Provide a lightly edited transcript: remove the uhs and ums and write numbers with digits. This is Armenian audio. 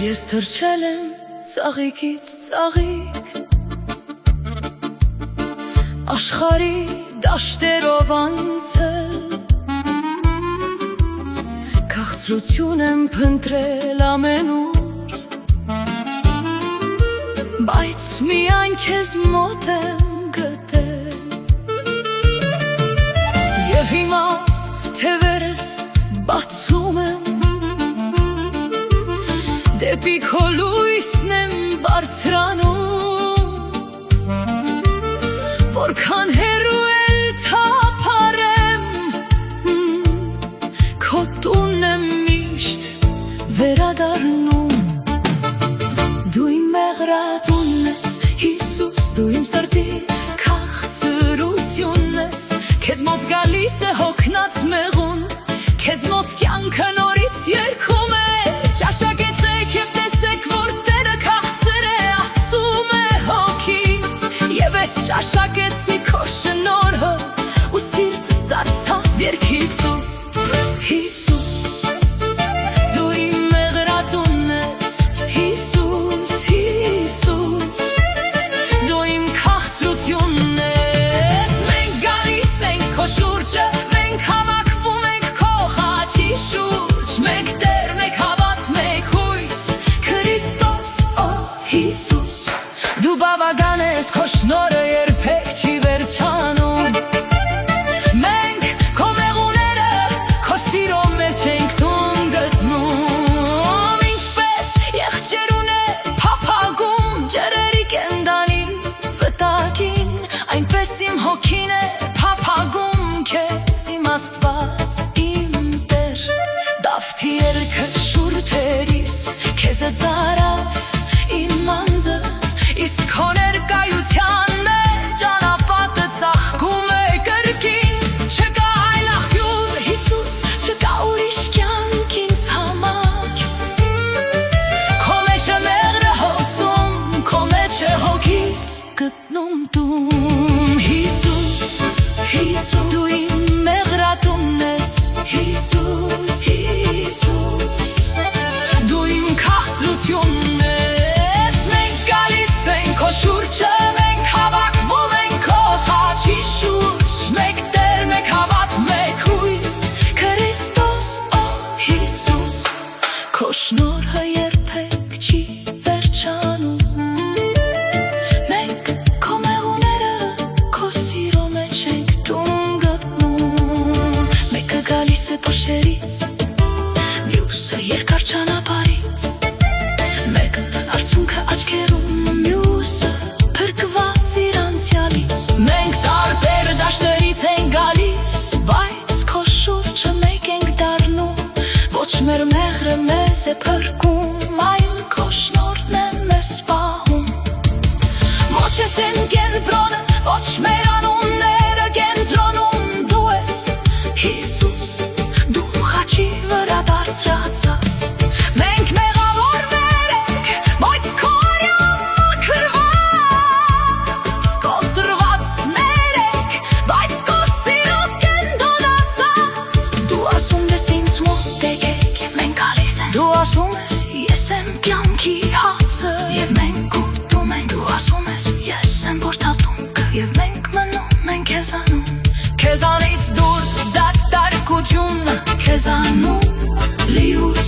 Ես թռչել եմ ծաղիկից ծաղիկ, աշխարհի դաշտերով անցել, քաղցրություն եմ փնտրել ամենուր, բայց միայն քեզ մոտ եմ գտել։ Եվ հիմա թևերս բացում եմ, դեպի քո լույսն եմ բարձրանում, որքան հեռու էլ թափառեմ, քո տունն եմ միշտ վերադառնում։ Դու իմ մեղրատունն ես, Հիսուս, դու իմ սրտի քաղցրությունն ես, քեզ մոտ գալիս է հոգնած մեղուն, քեզ մոտ կյանքը նորից երգում է, ճաշակեցեք և տեսեք, որ Տերը քաղցր է, ասում է հոգիս, և ես ճաշակեցի քո շնորհը, ու սիրտս դարձավ երգ Հիսուս, Հիսուս, դու իմ մեղրատունն ես, Հիսուս, Հիսուս, դու իմ քաղցրությունն ես, մենք գալիս ենք քո շուրջը, մենք հավաքվում ենք քո խաչի շուրջ, մենք Տեր, մեկ հավատ, մեկ հույս, Քրիստոս, օ Հիսուս, դու բավական ես, քո շնորհը երբեք չի վերջանում, մենք քո մեղուները քո սիրո մեջ ենք տուն գտնում, ինչպես եղջերուն է փափագում ջրերի կենդանի վտակին, այնպես իմ հոգին է փափագում քեզ, իմ Աստված, իմ Տեր, Դավթի ելքը շուրթերիս, քեզը ծարավ իմ անձը, իսկ քո ներկայության մեջ անապատը ծաղկում է կրկին, չկա այլ աղբյուր, Հիսուս, չկա ուրիշ կյանք ինձ համար, քո մեջ է մեղրը հոսում, քո մեջ է հոգիս գտնում տուն, Հիսուս, Հիսուս, դու իմ մեղրատունն ես, Հիսուս, Հիսուս, դու իմ քաղցրությունն ես, մենք գալիս ենք քո շուրջը, մենք հավաքվում ենք քո խաչի շուրջ, մեկ Տեր, մեկ հավատ, մեկ հույս, Քրիստոս, օ Հիսուս, քո շնորհը երբեք չի վերջանում, մենք քո մեղուները քո սիրո մեջ ենք տուն գտնում, մեկը գալիս է փոշերից, մյուսը երկար ճանապարհից, մեկը արցունքը աչքերում, մյուսը փրկված իր անցյալից, մենք տարբեր դաշտերից ենք գալիս, բայց քո շուրջը մեկ ենք դառնում, ոչ մեր մեղրը մեզ է փրկում, այլ քո շնորհն է մեզ պահում, ոչ ես են կենտրոնը, ոչ մեր անունները կենտրոնում, դու ես Հիսուս, դու խաչի վրա դարձրացած, մենք մեղավորներ ենք, բայց քո արյամբ մաքրված, կոտրվածներ ենք, բայց քո սիրով կենտրոնացած, դու ասում ես ինձ մոտ եկեք, և մենք գալիս ենք, դու ասում ես ես եմ կյանքի հացը, և մենք ուտում ենք, դու ասում ես ես եմ որդատունքը, և մենք մնում ենք քեզանում, քեզանից դուրս դատարակությունը, քեզանում լիություն